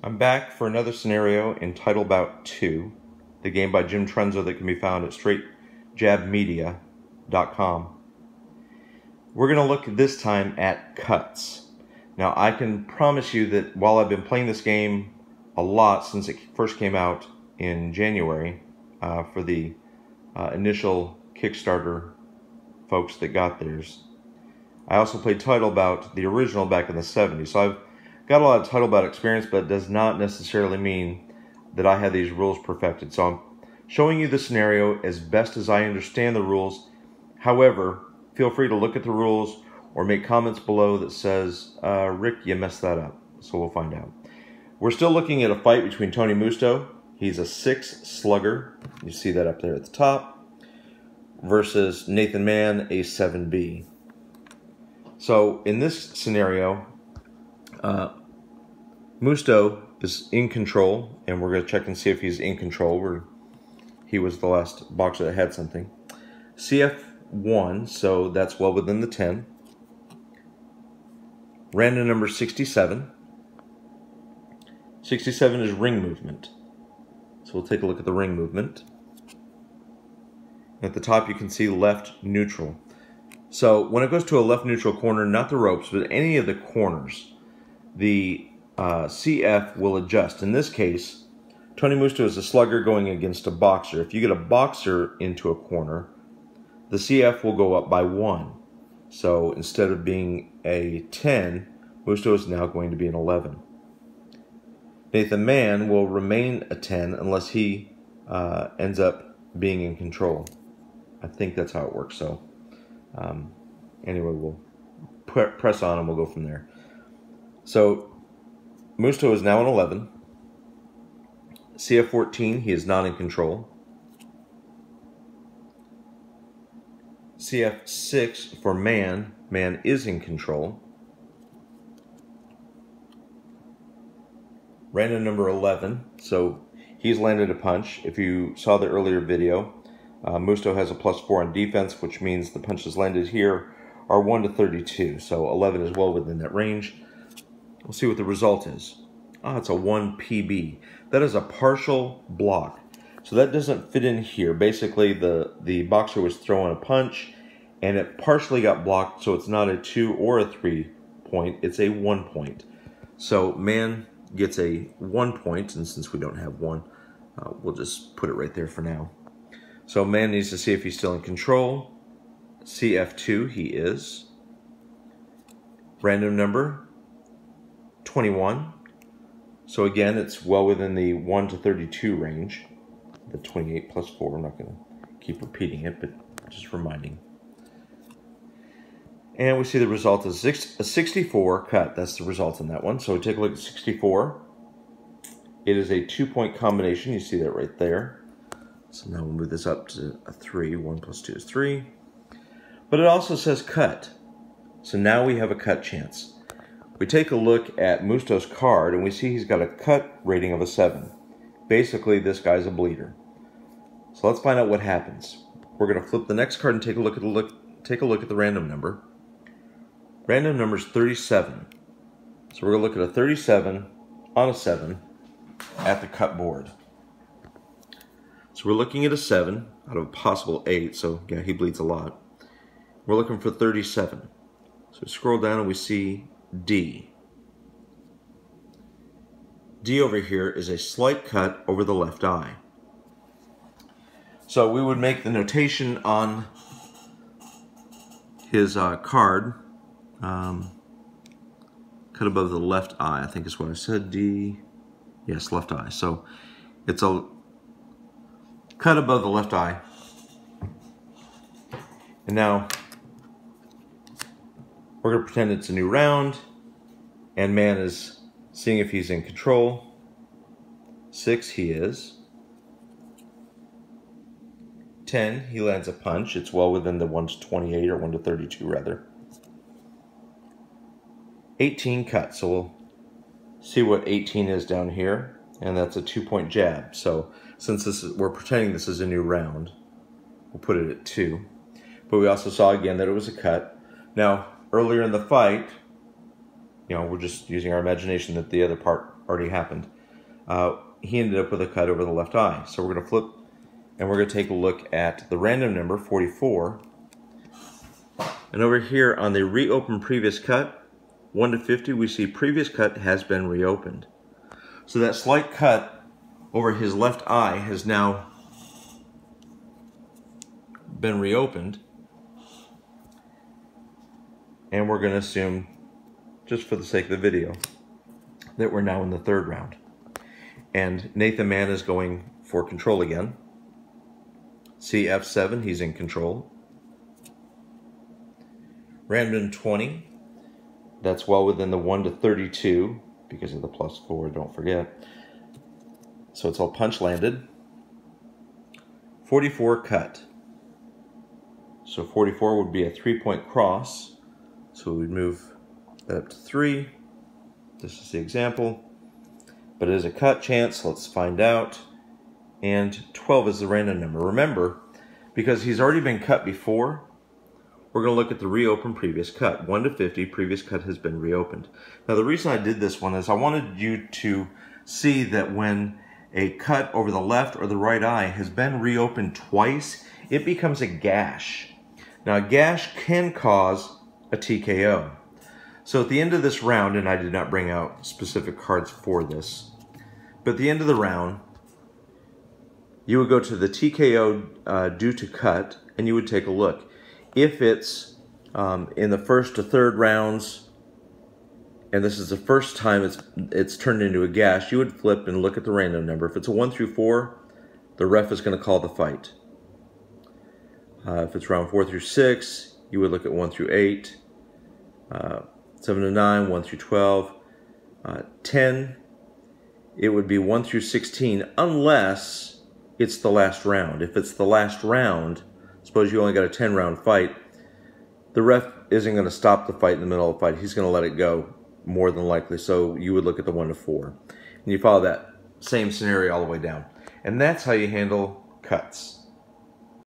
I'm back for another scenario in Title Bout II, the game by Jim Trenzo that can be found at straightjabmedia.com. We're going to look this time at cuts. Now I can promise you that while I've been playing this game a lot since it first came out in January for the initial Kickstarter folks that got theirs, I also played Title Bout, the original, back in the 70s. So I've got a lot of Title Bout experience, but it does not necessarily mean that I have these rules perfected. So I'm showing you the scenario as best as I understand the rules. However, feel free to look at the rules or make comments below that says, Rick, you messed that up. So we'll find out. We're still looking at a fight between Tony Musto. He's a 6 slugger. You see that up there at the top. Versus Nathan Mann, a 7B. So in this scenario, Musto is in control, and we're going to check and see if he's in control. He was the last boxer that had something. CF1, so that's well within the 10. Random number 67. 67 is ring movement. So we'll take a look at the ring movement. At the top you can see left neutral. So when it goes to a left neutral corner, not the ropes, but any of the corners, the CF will adjust. In this case, Tony Musto is a slugger going against a boxer. If you get a boxer into a corner, the CF will go up by 1. So instead of being a 10, Musto is now going to be an 11. Nathan Mann will remain a 10 unless he ends up being in control. I think that's how it works. So anyway, we'll press on and we'll go from there. So Musto is now an 11. CF14, he is not in control. CF6 for Mann, Mann is in control. Random number 11, so he's landed a punch. If you saw the earlier video, Musto has a +4 on defense, which means the punches landed here are 1 to 32. So 11 is well within that range. We'll see what the result is. It's a 1 PB. That is a partial block. So that doesn't fit in here. Basically, the boxer was throwing a punch, and it partially got blocked, so it's not a 2 or a 3 point. It's a 1 point. So Mann gets a 1 point, and since we don't have one, we'll just put it right there for now. So Mann needs to see if he's still in control. CF2, he is. Random number 21. So again, it's well within the 1 to 32 range. The 28 +4, I'm not going to keep repeating it, but just reminding. And we see the result is a 64 cut. That's the result in that one. So we take a look at 64. It is a 2-point combination. You see that right there. So now we'll move this up to a 3. 1 + 2 is 3. But it also says cut. So now we have a cut chance. We take a look at Musto's card, and we see he's got a cut rating of a 7. Basically, this guy's a bleeder. So let's find out what happens. We're going to flip the next card and take a look at the random number. Random number is 37. So we're going to look at a 37 on a 7 at the cut board. So we're looking at a 7 out of a possible 8. So yeah, he bleeds a lot. We're looking for 37. So we scroll down and we see D. D over here is a slight cut over the left eye. So we would make the notation on his card, cut above the left eye, I think is what I said. D, yes, left eye. So it's a cut above the left eye. And now we're going to pretend it's a new round, and Mann is seeing if he's in control. 6, he is. 10, he lands a punch. It's well within the 1 to 28, or 1 to 32 rather. 18 cut, so we'll see what 18 is down here, and that's a 2-point jab. So since we're pretending this is a new round, we'll put it at 2. But we also saw again that it was a cut. Now, earlier in the fight, we're just using our imagination that the other part already happened. he ended up with a cut over the left eye. So we're going to flip and we're going to take a look at the random number 44. And over here on the reopen previous cut, 1 to 50, we see previous cut has been reopened. So that slight cut over his left eye has now been reopened. And we're going to assume, just for the sake of the video, that we're now in the third round. And Nathan Mann is going for control again. See F7, he's in control. Random 20, that's well within the 1 to 32 because of the +4, don't forget. So it's all punch landed. 44 cut. So 44 would be a 3-point cross. So we'd move that up to 3. This is the example. But it is a cut chance, let's find out. And 12 is the random number. Remember, because he's already been cut before, we're going to look at the reopen previous cut. 1 to 50, previous cut has been reopened. Now the reason I did this one is I wanted you to see that when a cut over the left or the right eye has been reopened twice, it becomes a gash. Now a gash can cause a TKO. So at the end of this round, and I did not bring out specific cards for this, but at the end of the round, you would go to the TKO due to cut, and you would take a look. If it's in the first to third rounds, and this is the first time it's turned into a gash, you would flip and look at the random number. If it's a 1 through 4, the ref is going to call the fight. If it's round 4 through 6, you would look at 1 through 8, 7 to 9, 1 through 12, 10, it would be 1 through 16, unless it's the last round. If it's the last round, suppose you only got a 10-round fight, the ref isn't going to stop the fight in the middle of the fight. He's going to let it go, more than likely. So you would look at the 1 to 4. And you follow that same scenario all the way down. And that's how you handle cuts.